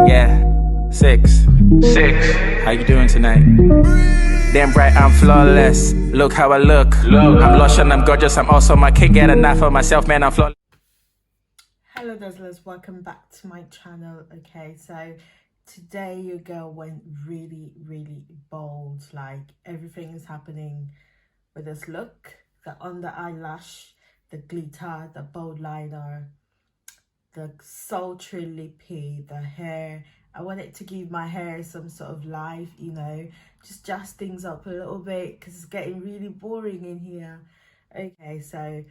Yeah, six. How you doing tonight? Damn right, I'm flawless. Look how I look. I'm lush and I'm gorgeous. I'm awesome. I can't get enough of myself, man. I'm flawless. Hello dazzlers, welcome back to my channel. Okay, so today your girl went really bold. Like everything is happening with this look: the under eyelash, the glitter, the bold liner, the sultry lippy, the hair. I wanted to give my hair some sort of life, you know, just jazz things up a little bit because it's getting really boring in here. Okay, so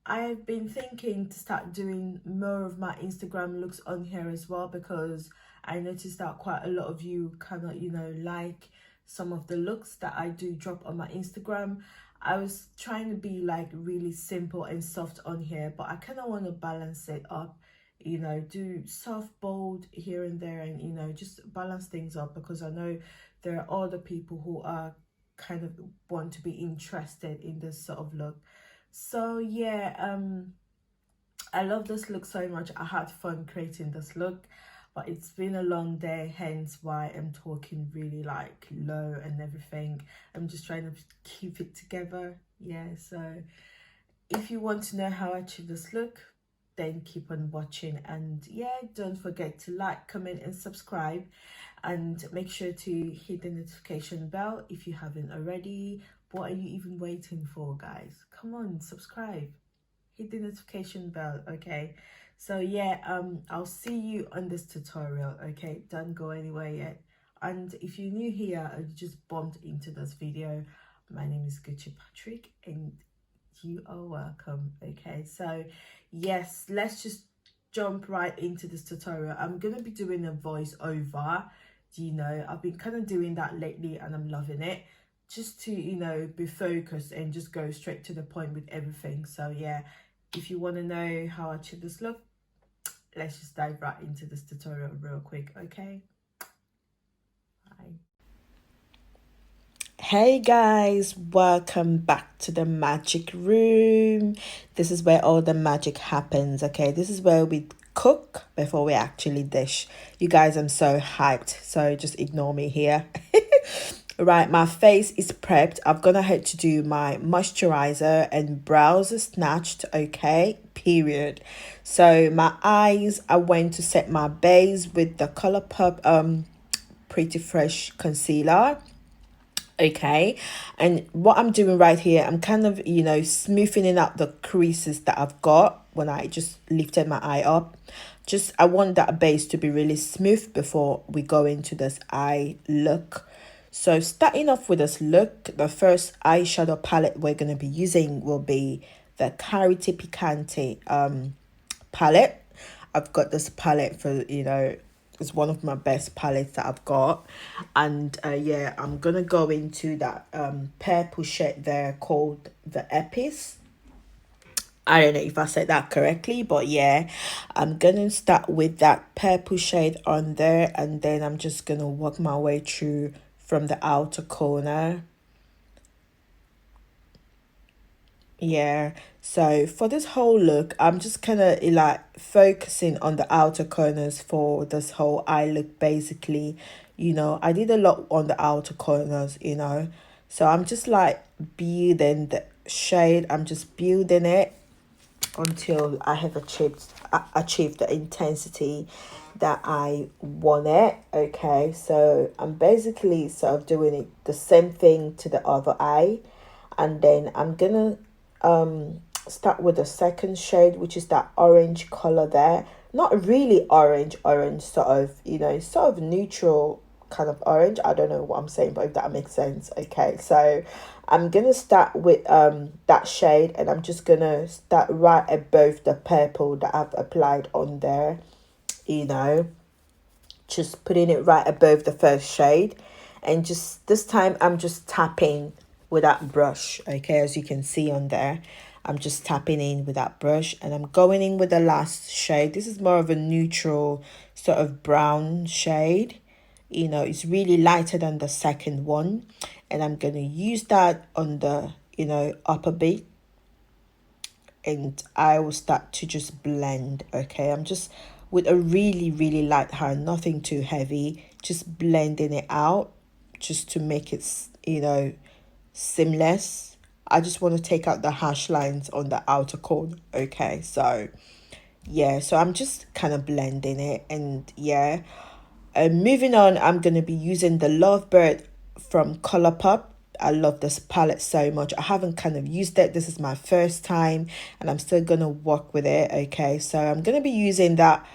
I've been thinking to start doing more of my Instagram looks on here as well, because I noticed that quite a lot of you kind of, you know, like some of the looks that I do drop on my Instagram. I was trying to be like really simple and soft on here, but I kind of want to balance it up, you know, do soft, bold here and there, and, you know, just balance things up, because I know there are other people who are kind of want to be interested in this sort of look. So yeah, I love this look so much. I had fun creating this look, but it's been a long day, hence why I'm talking really like low and everything. I'm just trying to keep it together. Yeah, so if you want to know how I achieve this look, then keep on watching. And yeah, don't forget to like, comment and subscribe, and make sure to hit the notification bell if you haven't already. What are you even waiting for, guys? Come on, subscribe, hit the notification bell. Okay, so yeah, I'll see you on this tutorial. Okay, don't go anywhere yet. And if you're new here or you just bumped into this video, my name is Gucci Patrick and you are welcome. Okay, so yes, let's just jump right into this tutorial. I'm gonna be doing a voiceover. You know, I've been kind of doing that lately and I'm loving it, just to, you know, be focused and just go straight to the point with everything. So yeah, if you want to know how I achieve this look, let's just dive right into this tutorial real quick. Okay, bye. Hey guys, welcome back to the magic room. This is where all the magic happens. Okay, this is where we cook before we actually dish. You guys, I'm so hyped, so just ignore me here. Right, my face is prepped. I'm gonna head to do my moisturizer and brows are snatched. Okay, period. So my eyes, I went to set my base with the ColourPop Pretty Fresh concealer. Okay, and what I'm doing right here, I'm kind of, you know, smoothing out the creases that I've got when I just lifted my eye up. Just, I want that base to be really smooth before we go into this eye look. So starting off with this look, the first eyeshadow palette we're going to be using will be the Carite Picante palette. I've got this palette for, you know, it's one of my best palettes that I've got. And yeah, I'm gonna go into that purple shade there called the Epis. I don't know if I said that correctly, but yeah, I'm gonna start with that purple shade on there, and then I'm just gonna work my way through from the outer corner. Yeah, so for this whole look, I'm just kind of like focusing on the outer corners for this whole eye look, basically. You know, I did a lot on the outer corners, you know, so I'm just like building the shade. I'm just building it until I have achieved the intensity that I want it. Okay, so I'm basically sort of doing it the same thing to the other eye, and then I'm gonna start with the second shade, which is that orange color there. Not really orange, sort of, you know, sort of neutral kind of orange. I don't know what I'm saying, but if that makes sense. Okay, so I'm gonna start with that shade, and I'm just gonna start right above the purple that I've applied on there, you know, just putting it right above the first shade. And just this time I'm just tapping with that brush. Okay, as you can see on there, I'm just tapping in with that brush, and I'm going in with the last shade. This is more of a neutral sort of brown shade. You know, it's really lighter than the second one, and I'm going to use that on the, you know, upper bit, and I will start to just blend. Okay, I'm just with a really light hand, nothing too heavy, just blending it out just to make it, you know, seamless. I just want to take out the hash lines on the outer corner. Okay, so yeah, so I'm just kind of blending it, and yeah, moving on, I'm going to be using the Lovebird from Colourpop. I love this palette so much. I haven't kind of used it. This is my first time, and I'm still going to work with it. Okay, so I'm going to be using that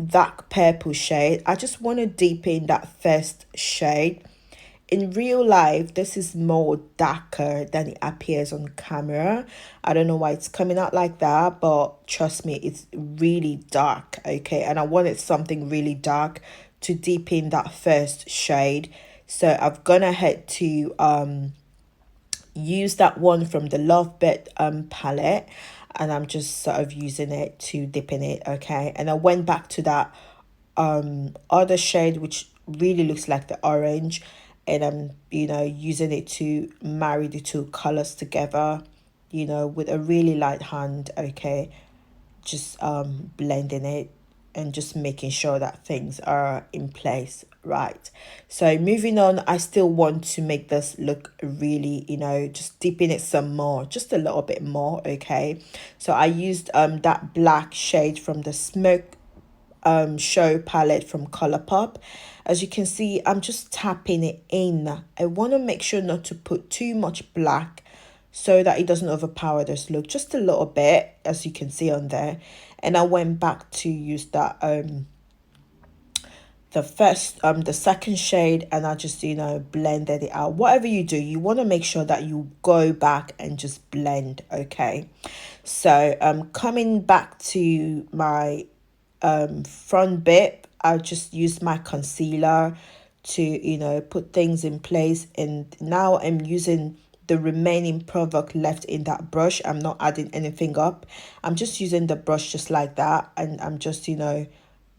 dark purple shade. I just want to deepen that first shade. In real life, this is more darker than it appears on camera. I don't know why it's coming out like that, but trust me, it's really dark. Okay, and I wanted something really dark to deepen that first shade. So I've gone ahead to use that one from the Lovebird palette, and I'm just sort of using it to deepen it. Okay, and I went back to that other shade which really looks like the orange, and I'm, you know, using it to marry the two colors together, you know, with a really light hand. Okay, just blending it and just making sure that things are in place. Right, so moving on, I still want to make this look really, you know, just deepen it some more, just a little bit more. Okay, so I used that black shade from the Smoke show palette from Colourpop. As you can see, I'm just tapping it in. I want to make sure not to put too much black so that it doesn't overpower this look, just a little bit, as you can see on there. And I went back to use that the second shade, and I just, you know, blended it out. Whatever you do, you want to make sure that you go back and just blend. Okay, so coming back to my front bit, I just used my concealer to, you know, put things in place, and now I'm using the remaining product left in that brush. I'm not adding anything up. I'm just using the brush just like that, and I'm just, you know,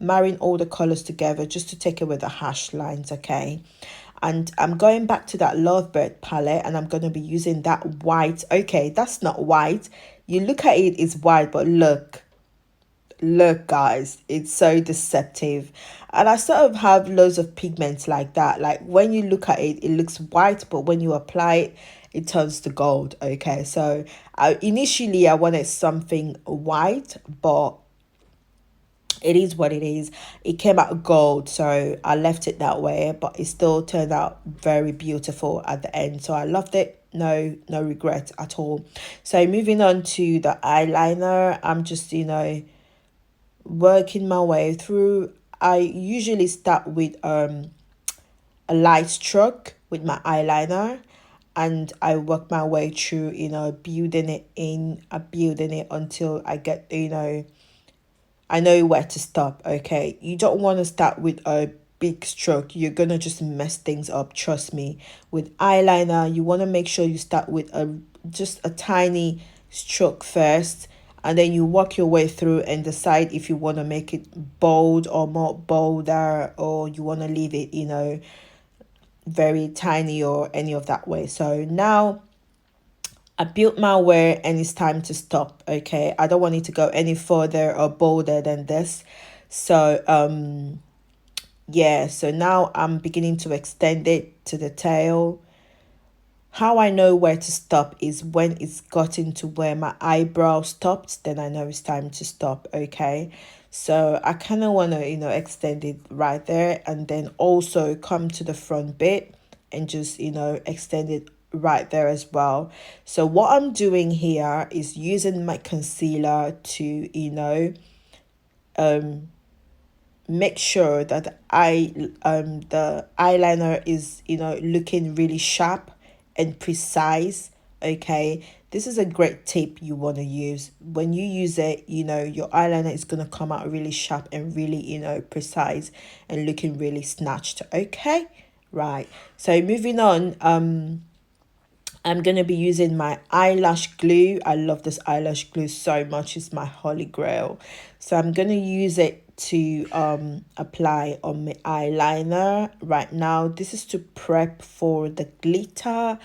marrying all the colors together just to take away the hash lines. Okay, and I'm going back to that Lovebird palette, and I'm going to be using that white. Okay, that's not white. You look at it, it's white, but look guys, it's so deceptive. And I sort of have loads of pigments like that. Like when you look at it, it looks white, but when you apply it, it turns to gold. Okay, so initially I wanted something white, but it is what it is. It came out gold, so I left it that way, but it still turned out very beautiful at the end, so I loved it. No regret at all. So moving on to the eyeliner, I'm just, you know, working my way through. I usually start with a light stroke with my eyeliner, and I work my way through, you know, building it in, building it until I get, you know, I know where to stop. Okay, you don't want to start with a big stroke. You're gonna just mess things up, trust me. With eyeliner, you want to make sure you start with just a tiny stroke first, and then you work your way through and decide if you want to make it bold or more bolder, or you want to leave it, you know, very tiny or any of that way. So now I built my way, and it's time to stop. Okay, I don't want it to go any further or bolder than this. So yeah, so now I'm beginning to extend it to the tail. How I know where to stop is when it's gotten to where my eyebrow stopped, then I know it's time to stop. Okay, so I kind of want to, you know, extend it right there, and then also come to the front bit and just, you know, extend it right there as well. So what I'm doing here is using my concealer to, you know, make sure that the eyeliner is, you know, looking really sharp and precise. Okay, this is a great tip you want to use. When you use it, you know, your eyeliner is going to come out really sharp and really, you know, precise and looking really snatched. Okay, right, so moving on, I'm going to be using my eyelash glue. I love this eyelash glue so much. It's my holy grail. So I'm going to use it to apply on my eyeliner right now. This is to prep for the glitter.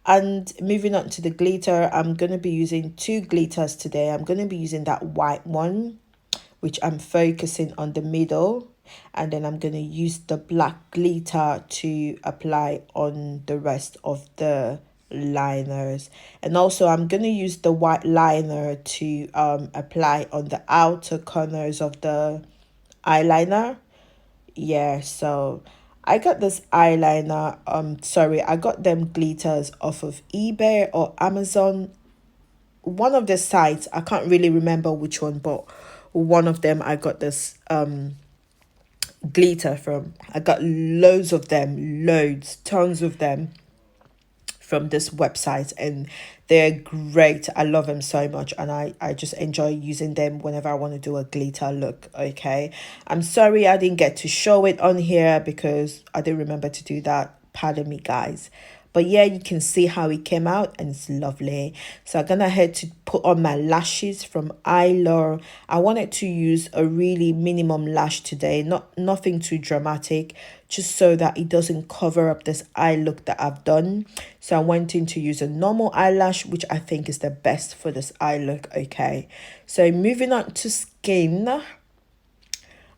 And moving on to the glitter, I'm going to be using two glitters today. I'm going to be using that white one, which I'm focusing on the middle, and then I'm going to use the black glitter to apply on the rest of the liners. And also I'm going to use the white liner to apply on the outer corners of the eyeliner. Yeah, so I got this eyeliner, sorry, I got them glitters off of eBay or Amazon, one of the sites. I can't really remember which one, but one of them I got this glitter from. I got loads of them, loads, tons of them from this website, and they're great. I love them so much, and I just enjoy using them whenever I want to do a glitter look. Okay, I'm sorry I didn't get to show it on here because I didn't remember to do that. Pardon me, guys. But yeah, you can see how it came out, and it's lovely. So I'm gonna head to put on my lashes from Eyeliner. I wanted to use a really minimum lash today, nothing too dramatic, just so that it doesn't cover up this eye look that I've done. So I went in to use a normal eyelash, which I think is the best for this eye look. Okay, so moving on to skin,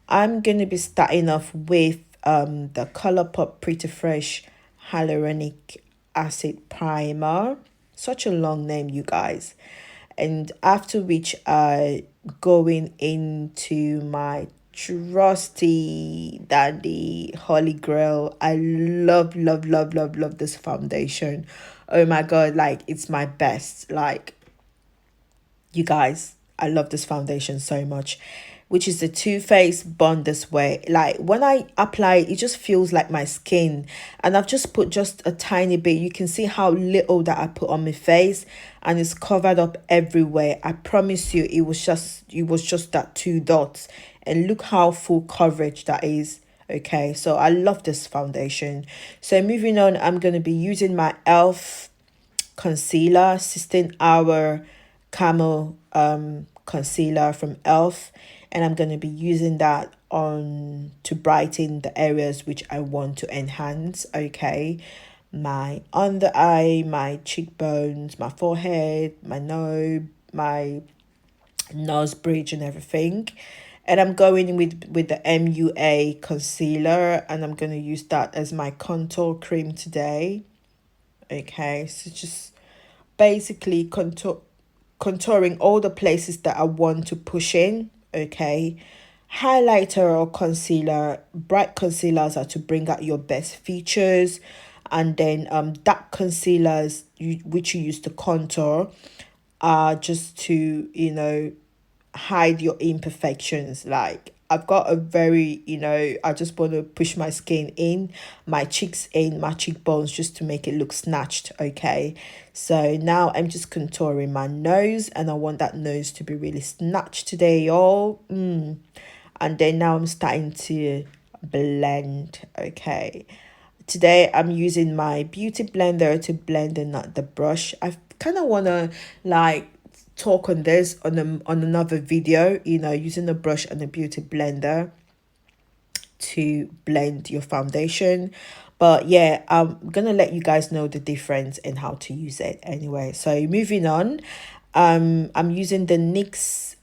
I'm going to be starting off with the Colourpop Pretty Fresh Hyaluronic Acid Primer. Such a long name, you guys. And after which I going into my trusty daddy Holy Grail. I love this foundation. Oh my god, like it's my best. Like, you guys, I love this foundation so much, which is the Too Faced Born This Way. Like when I apply it, it just feels like my skin, and I've just put just a tiny bit. You can see how little that I put on my face, and it's covered up everywhere. I promise you, it was just that 2 dots, and look how full coverage that is. Okay, so I love this foundation. So moving on, I'm going to be using my elf concealer, 16 hour Camo concealer from elf, and I'm going to be using that on to brighten the areas which I want to enhance. Okay, my under eye, my cheekbones, my forehead, my nose, my nose bridge and everything. And I'm going with the MUA concealer, and I'm going to use that as my contour cream today. Okay, so just basically contouring all the places that I want to push in. Okay, highlighter or concealer, bright concealers are to bring out your best features, and then dark concealers which you use to contour are just to, you know, hide your imperfections. Like I've got a very, you know, I just want to push my skin in, my cheeks in, my cheekbones, just to make it look snatched. Okay, so now I'm just contouring my nose, and I want that nose to be really snatched today, y'all. And then now I'm starting to blend. Okay, today I'm using my beauty blender to blend and not the brush. I kind of want to like talk on this on another video, you know, using the brush and the beauty blender to blend your foundation. But yeah, I'm gonna let you guys know the difference and how to use it anyway. So moving on, I'm using the NYX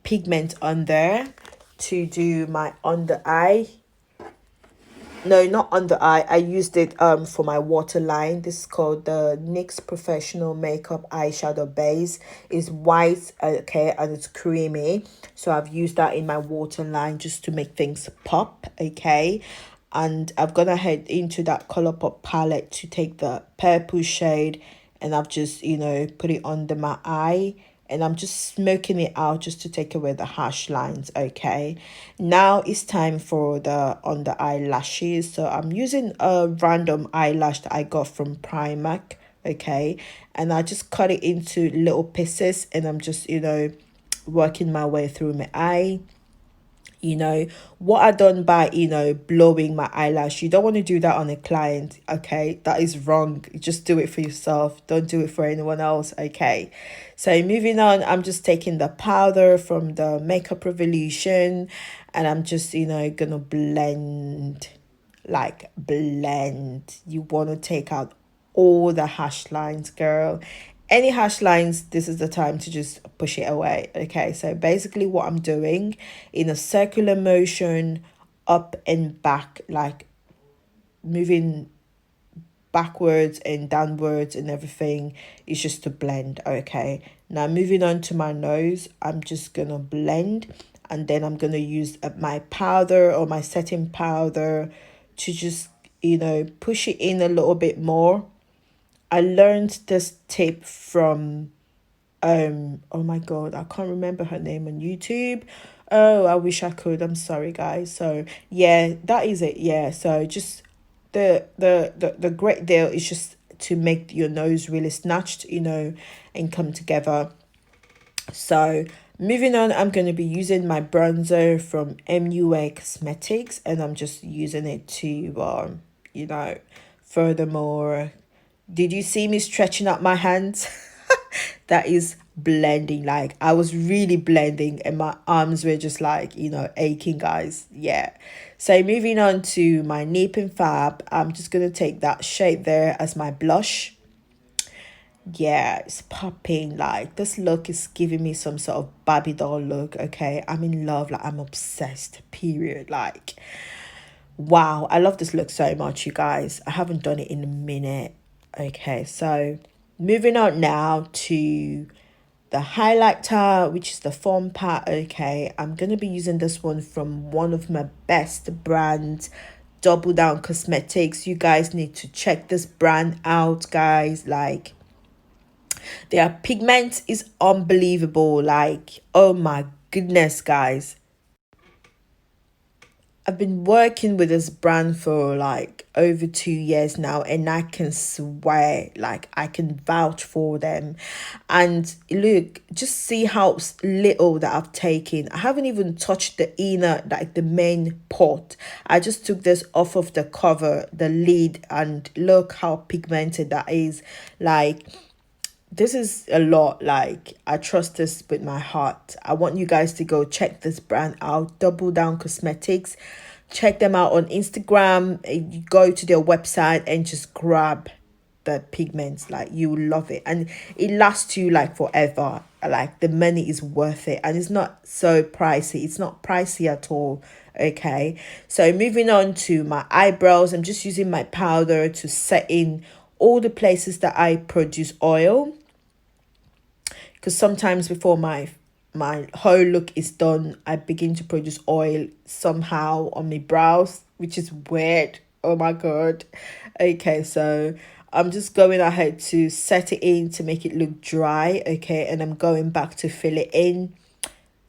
pigment on there to do my under eye. No, not under eye. I used it for my waterline. This is called the NYX Professional Makeup Eyeshadow Base. It's white, okay, and it's creamy. So I've used that in my waterline just to make things pop, okay. And I've gone ahead into that Colourpop palette to take the purple shade, and I've just, you know, put it under my eye, and I'm just smoking it out just to take away the harsh lines. Okay, now it's time for the under eyelashes. So I'm using a random eyelash that I got from Primark. Okay, and I just cut it into little pieces, and I'm just, you know, working my way through my eye. You know what I done by, you know, blowing my eyelash. You don't want to do that on a client. Okay, that is wrong. You just do it for yourself, don't do it for anyone else. Okay, so moving on, I'm just taking the powder from the Makeup Revolution, and I'm just, you know, gonna blend. You want to take out all the harsh lines, girl, any harsh lines, this is the time to just push it away. Okay, so basically what I'm doing in a circular motion, up and back, like moving backwards and downwards and everything, is just to blend. Okay, now moving on to my nose, I'm just gonna blend, and then I'm gonna use my powder or my setting powder to just, you know, push it in a little bit more. I learned this tip from oh my god, I can't remember her name on YouTube. Oh, I wish I could. I'm sorry guys. So yeah, that is it. Yeah, so just the great deal is just to make your nose really snatched, you know, and come together. So moving on, I'm going to be using my bronzer from MUA Cosmetics, and I'm just using it to you know, furthermore, did you see me stretching out my hands? That is blending. Like, I was really blending and my arms were just like, you know, aching, guys. Yeah. So moving on to my Nip and Fab, I'm just going to take that shade there as my blush. Yeah, it's popping. Like, this look is giving me some sort of Barbie doll look. Okay, I'm in love. Like, I'm obsessed, period. Like, wow, I love this look so much, you guys. I haven't done it in a minute. Okay, so moving on now to the highlighter, which is the foam part. Okay, I'm gonna be using this one from one of my best brands, Double Down Cosmetics. You guys need to check this brand out, guys. Like, their pigment is unbelievable. Like, oh my goodness, guys. I've been working with this brand for like over 2 years now, and I can swear, like, I can vouch for them. And look, just see how little that I've taken. I haven't even touched the inner, like the main pot. I just took this off of the cover, the lid, and look how pigmented that is. Like, this is a lot. Like, I trust this with my heart. I want you guys to go check this brand out, Double Down Cosmetics. Check them out on Instagram. You go to their website and just grab the pigments. Like, you will love it, and it lasts you like forever. Like, the money is worth it, and it's not so pricey. It's not pricey at all. Okay, so moving on to my eyebrows, I'm just using my powder to set in all the places that I produce oil, because sometimes before my whole look is done, I begin to produce oil somehow on my brows, which is weird. Oh my god. Okay, so I'm just going ahead to set it in to make it look dry. Okay, and I'm going back to fill it in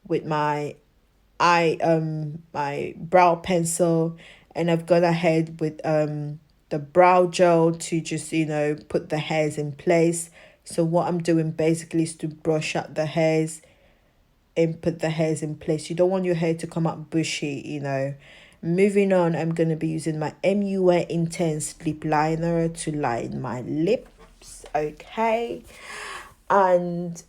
with my my brow pencil, and I've gone ahead with the brow gel to just, you know, put the hairs in place. So what I'm doing basically is to brush out the hairs and put the hairs in place. You don't want your hair to come out bushy, you know. Moving on, I'm going to be using my MUA Intense Lip Liner to line my lips. Okay, and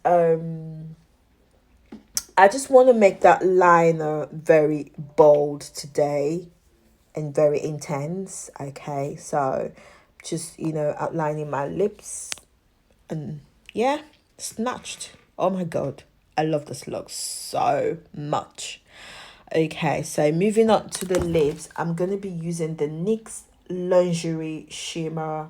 I just want to make that liner very bold today and very intense. Okay, so just, you know, outlining my lips, and yeah, snatched. Oh my god, I love this look so much. Okay, so moving on to the lips, I'm gonna be using the NYX Lingerie Shimmer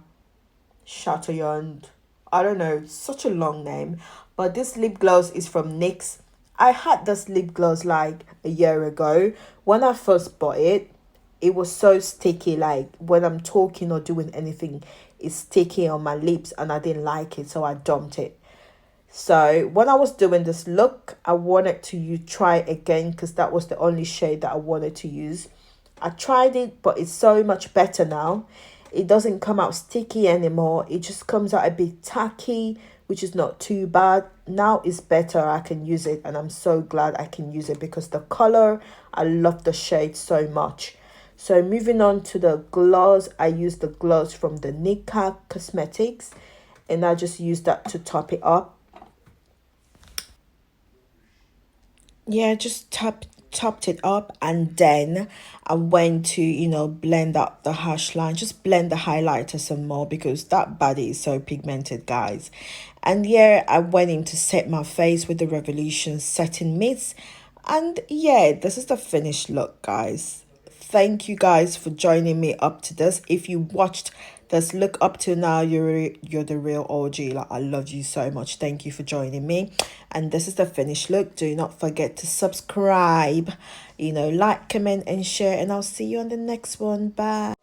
Chatillon. I don't know, such a long name, but this lip gloss is from NYX. I had this lip gloss like a year ago. When I first bought it, it was so sticky. Like, when I'm talking or doing anything, it's sticky on my lips, and I didn't like it, so I dumped it. So when I was doing this look, I wanted to try again, because that was the only shade that I wanted to use. I tried it, but it's so much better now. It doesn't come out sticky anymore. It just comes out a bit tacky, which is not too bad. Now it's better. I can use it, and I'm so glad I can use it, because the color, I love the shade so much. So moving on to the gloss, I use the gloss from the Nika Cosmetics, and I just use that to top it up. Yeah, just topped it up, and then I went to, you know, blend out the harsh line, just blend the highlighter some more, because that body is so pigmented, guys. And yeah, I went in to set my face with the Revolution setting mist. And yeah, this is the finished look, guys. Thank you guys for joining me up to this. If you watched this look up to now, you're the real OG. Like, I love you so much. Thank you for joining me. And this is the finished look. Do not forget to subscribe, like, comment and share, and I'll see you on the next one. Bye.